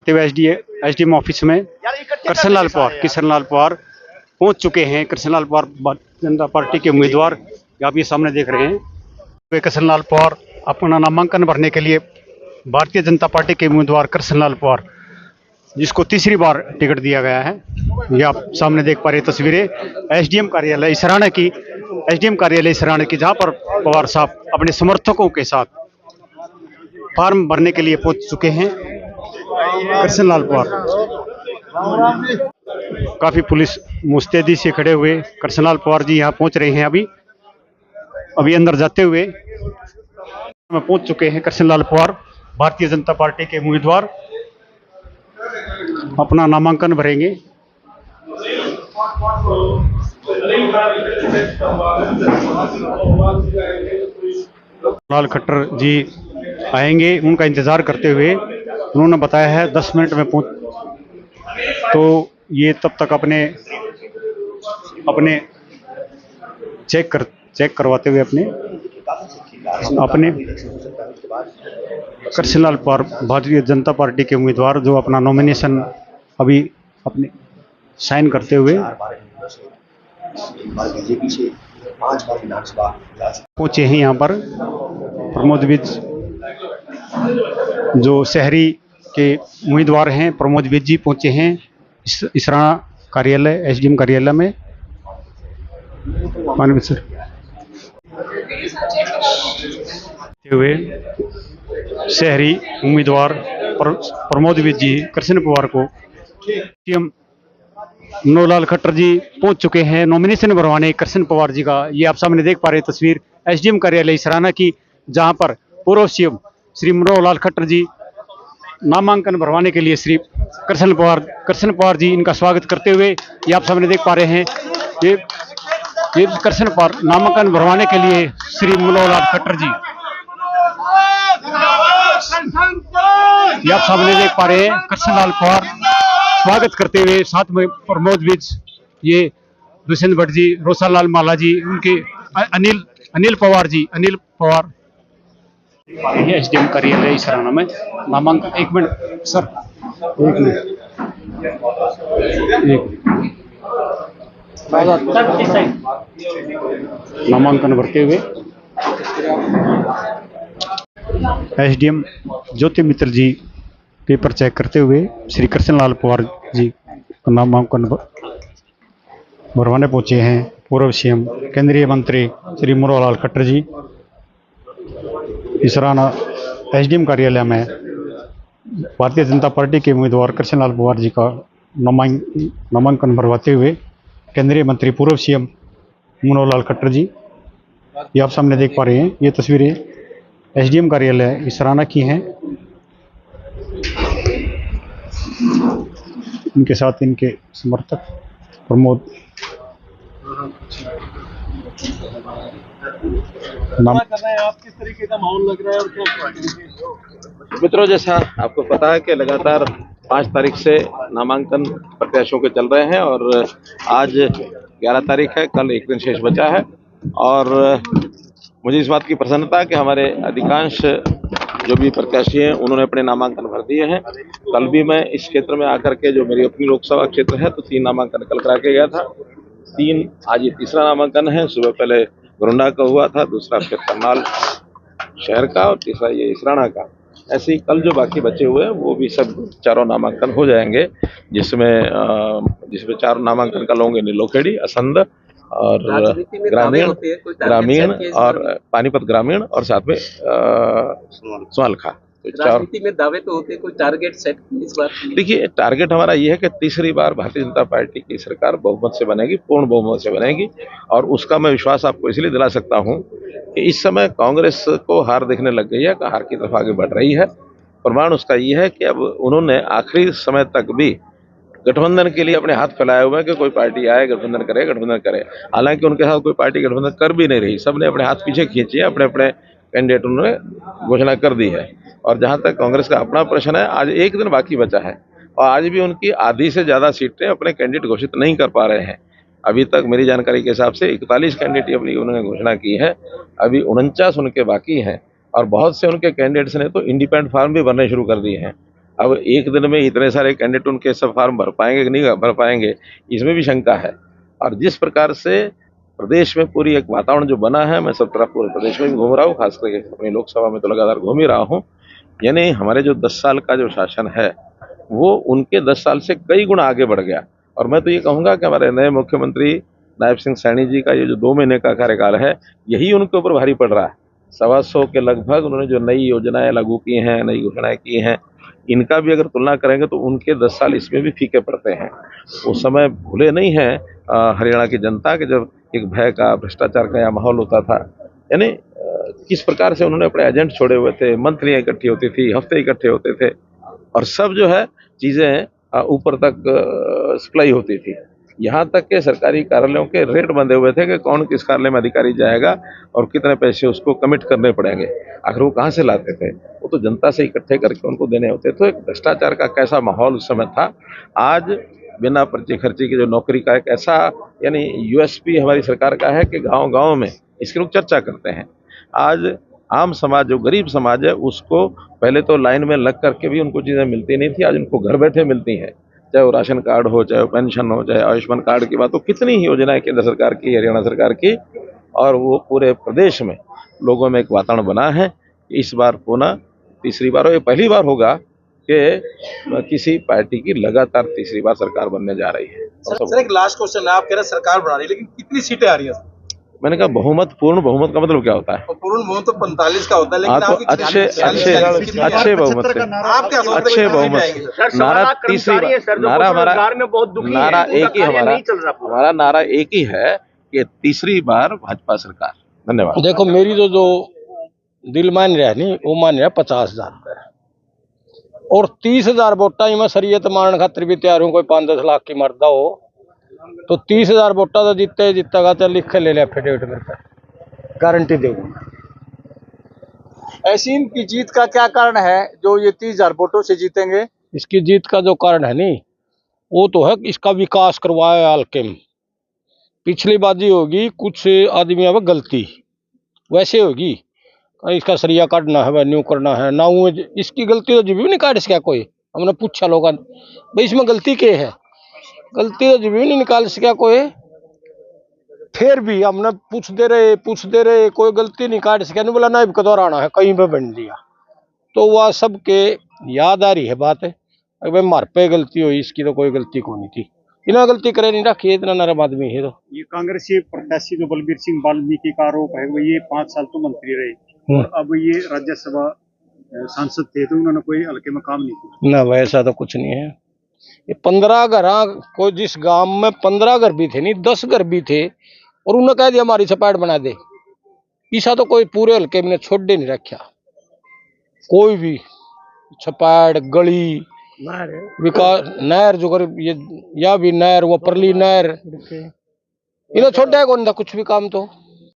SDM office में कृष्णलाल पवार पहुंच चुके हैं। कृष्णलाल पवार भारतीय जनता पार्टी के उम्मीदवार आप ये सामने देख रहे हैं। वे कृष्णलाल पवार अपना नामांकन भरने के लिए भारतीय जनता पार्टी के उम्मीदवार कृष्णलाल पवार, जिसको तीसरी बार टिकट दिया गया है, ये आप सामने देख पा रहे तस्वीरें एसडीएम कार्यालय इसराना की, जहां पर पवार साहब अपने समर्थकों के साथ फॉर्म भरने के लिए पहुंच चुके हैं। कृष्णलाल पवार, काफी पुलिस मुस्तैदी से खड़े हुए कृष्णलाल पवार जी यहाँ पहुंच रहे हैं। अभी अंदर जाते हुए पहुंच चुके हैं कृष्णलाल पवार, भारतीय जनता पार्टी के उम्मीदवार, अपना नामांकन भरेंगे। लाल खट्टर जी आएंगे, उनका इंतजार करते हुए उन्होंने बताया है 10 मिनट में पहुंच, तो ये तब तक अपने चेक करवाते हुए अपने कृष्णलाल पवार भारतीय जनता पार्टी के उम्मीदवार, जो अपना नॉमिनेशन अभी अपने साइन करते हुए पहुंचे हैं। यहाँ पर प्रमोद विज, जो शहरी के उम्मीदवार हैं, प्रमोद विज जी पहुंचे हैं इसराना कार्यालय, एसडीएम कार्यालय में। सर हुए शहरी उम्मीदवार प्रमोद विज जी कृष्ण पवार को सीएम मनोहर खट्टर जी पहुंच चुके हैं नॉमिनेशन भरवाने कृष्ण पवार जी का। ये आप सामने देख पा रहे तस्वीर एसडीएम कार्यालय इसराना की, जहां पर पूर्व सीएम श्री मनोहर खट्टर जी नामांकन भरवाने के लिए श्री कृष्ण पवार जी इनका स्वागत करते हुए ये आप सामने देख पा रहे हैं। ये कृष्ण पवार नामांकन भरवाने के लिए श्री मनोहर खट्टर जी, ये आप सामने देख पा रहे हैं कृष्णलाल पवार स्वागत करते हुए, साथ में प्रमोद विज, ये दुष्यंत भट्ट जी, रोसालाल माला जी, उनके अनिल पवार एसडीएम कार्यालय इसराना में नामांकन। एक मिनट सर, एक मिनट, नामांकन भरते हुए एसडीएम ज्योति मित्र जी पेपर चेक करते हुए श्री कृष्णलाल पवार जी को नामांकन भरवाने पहुंचे हैं। पूर्व सीएम केंद्रीय मंत्री श्री मनोहर खट्टर जी इसराना एसडीएम कार्यालय में भारतीय जनता पार्टी के उम्मीदवार कृष्णलाल पवार जी का नामांकन भरवाते हुए केंद्रीय मंत्री पूर्व सीएम मनोहर खट्टर जी, ये आप सामने देख पा रहे हैं। ये तस्वीरें एसडीएम कार्यालय इसराना की हैं। इनके साथ इनके समर्थक प्रमोद आप किस तरीके का माहौल लग रहा है और क्या मित्रों, जैसा आपको पता है कि लगातार 5 तारीख से नामांकन प्रत्याशियों के चल रहे हैं और आज 11 तारीख है, कल एक दिन शेष बचा है। और मुझे इस बात की प्रसन्नता है कि हमारे अधिकांश जो भी प्रत्याशी हैं उन्होंने अपने नामांकन भर दिए हैं। कल भी मैं इस क्षेत्र में आकर के, जो मेरी अपनी लोकसभा क्षेत्र है, तो 3 नामांकन कल करा के गया था। 3 आज ये तीसरा नामांकन है। सुबह पहले गोरंडा का हुआ था, दूसरा फिर करनाल शहर का और तीसरा ये इसराना का। ऐसे ही कल जो बाकी बचे हुए हैं वो भी सब 4 नामांकन हो जाएंगे, जिसमें 4 नामांकन कल होंगे नीलोखेड़ी, असंध और ग्रामीण और पानीपत ग्रामीण और साथ में सोनलखा। राजनीति में दावे तो होते, कोई टारगेट सेट इस बार? देखिए, टारगेट हमारा ये है कि तीसरी बार भारतीय जनता पार्टी की सरकार बहुमत से बनेगी, पूर्ण बहुमत से बनेगी। और उसका मैं विश्वास आपको इसलिए दिला सकता हूं कि इस समय कांग्रेस को हार दिखने लग गई है, हार की तरफ आगे बढ़ रही है। प्रमाण उसका ये है कि अब उन्होंने आखिरी समय तक भी गठबंधन के लिए अपने हाथ फैलाए हुए हैं कि कोई पार्टी आए, गठबंधन करे। हालांकि उनके साथ कोई पार्टी गठबंधन कर भी नहीं रही, सबने अपने हाथ पीछे खींचे, अपने कैंडिडेट उन्होंने घोषणा कर दी है। और जहां तक कांग्रेस का अपना प्रश्न है, आज एक दिन बाकी बचा है और आज भी उनकी आधी से ज्यादा सीटें अपने कैंडिडेट घोषित नहीं कर पा रहे हैं। अभी तक मेरी जानकारी के हिसाब से 41 कैंडिडेट अपनी उन्होंने घोषणा की है, अभी 49 उनके बाकी हैं। और बहुत से उनके कैंडिडेट्स ने तो इंडिपेंडेंट फॉर्म भी भरने शुरू कर दिए हैं। अब एक दिन में इतने सारे कैंडिडेट उनके सब फॉर्म भर पाएंगे कि नहीं भर पाएंगे, इसमें भी शंका है। और जिस प्रकार से प्रदेश में पूरी एक वातावरण जो बना है, मैं सब तरफ पूरे प्रदेश में भी घूम रहा हूँ, खास करके अपनी लोकसभा में तो लगातार घूम ही रहा हूँ। यानी हमारे जो 10 साल का जो शासन है वो उनके 10 साल से कई गुना आगे बढ़ गया। और मैं तो ये कहूँगा कि हमारे नए मुख्यमंत्री नायब सिंह सैनी जी का ये जो 2 महीने का कार्यकाल है, यही उनके ऊपर भारी पड़ रहा है। 125 के लगभग उन्होंने जो नई योजनाएं लागू की हैं, नई घोषणाएं की हैं, इनका भी अगर तुलना करेंगे तो उनके 10 साल इसमें भी फीके पड़ते हैं। उस समय भूले नहीं हैं हरियाणा की जनता के जब एक भय का, भ्रष्टाचार का यहाँ माहौल होता था। यानी किस प्रकार से उन्होंने अपने एजेंट छोड़े हुए थे, मंथलियाँ इकट्ठी होती थी, हफ्ते इकट्ठे होते थे, और सब जो है चीज़ें ऊपर तक सप्लाई होती थी। यहाँ तक के सरकारी कार्यालयों के रेट बंधे हुए थे कि कौन किस कार्यालय में अधिकारी जाएगा और कितने पैसे उसको कमिट करने पड़ेंगे। आखिर वो कहाँ से लाते थे? वो तो जनता से इकट्ठे करके उनको देने होते। तो एक भ्रष्टाचार का कैसा माहौल उस समय था। आज बिना पर्ची खर्ची की जो नौकरी का एक ऐसा यानी यूएसपी हमारी सरकार का है कि गांव-गांव में इसकी लोग चर्चा करते हैं। आज आम समाज, जो गरीब समाज है, उसको पहले तो लाइन में लग करके भी उनको चीज़ें मिलती नहीं थी, आज उनको घर बैठे मिलती हैं। चाहे वो राशन कार्ड हो, चाहे वो पेंशन हो, चाहे आयुष्मान कार्ड की बात हो, कितनी ही योजनाएं केंद्र सरकार की, हरियाणा सरकार की, और वो पूरे प्रदेश में लोगों में एक वातावरण बना है। इस बार पुनः तीसरी बार, और ये पहली बार होगा कि किसी पार्टी की लगातार तीसरी बार सरकार बनने जा रही है। सर एक लास्ट क्वेश्चन है, आप कह रहे हैं सरकार बना रही है, लेकिन कितनी सीटें आ रही हैं? मैंने कहा बहुमत, पूर्ण बहुमत का मतलब क्या होता है? पूर्ण बहुमत तो 45 का होता है, लेकिन तो अच्छे बहुमत से, अच्छे बहुमत से नारा तीसरी बार, नारा हमारा, नारा एक ही, हमारा नारा एक ही है कि तीसरी बार भाजपा सरकार। धन्यवाद। देखो, मेरी तो जो दिल मान रहा है नहीं, वो मान रहा 50,000 रुपये और 30,000 वोटा ही मैं शरीयत मारने खातिर भी तैयार हूँ। कोई 5-10 लाख की मर्दा हो तो 30,000 वोटा तो जीतेगा। चल लिख के ले ले एफिडेविट मेरे पे, गारंटी दूंगा। ऐसी इनकी जीत का क्या कारण है जो ये 30,000 वोटों से जीतेंगे? इसकी जीत का जो कारण है नहीं, वो तो है इसका विकास करवाया हल्के में। पिछली बाजी होगी कुछ आदमियों में गलती वैसे होगी, इसका सरिया काटना है, न्यू करना है ना, वो इसकी गलती तो जी भी नहीं काट सका कोई। हमने पूछा लोग भाई इसमें गलती क्या है, गलती तो जी भी नहीं निकाल सका कोई। फिर भी हमने पूछते रहे कोई गलती नहीं काट सका। नहीं बोला ना कदौर आना है, कहीं पे बन दिया। तो वह सबके याद आ रही है बात है, भाई मार पे गलती हुई, इसकी तो कोई गलती को नहीं थी। इन्हें गलती करे नहीं रखी, इतना नरम आदमी है। तो ये कांग्रेसी प्रत्याशी जो बलबीर सिंह वाल्मीकि का आरोप है, वो ये 5 साल तो मंत्री रहे और अब ये राज्यसभा सांसद थे, तो उन्होंने कोई हल्के में काम नहीं किया ना। वैसा तो कुछ नहीं है। ये 15 घर, कोई जिस गांव में 15 घर भी थे नहीं, 10 घर भी थे, और उन्होंने कह दिया हमारी छपाट बना दे। ऐसा तो कोई पूरे हल्के में छोड़ दे नहीं रखा। कोई भी छपाट, गली, विकास, नहर जो कर ये, या भी नहर, वो परली नहर, इन्हें छोड़ा है कौन था कुछ भी काम तो।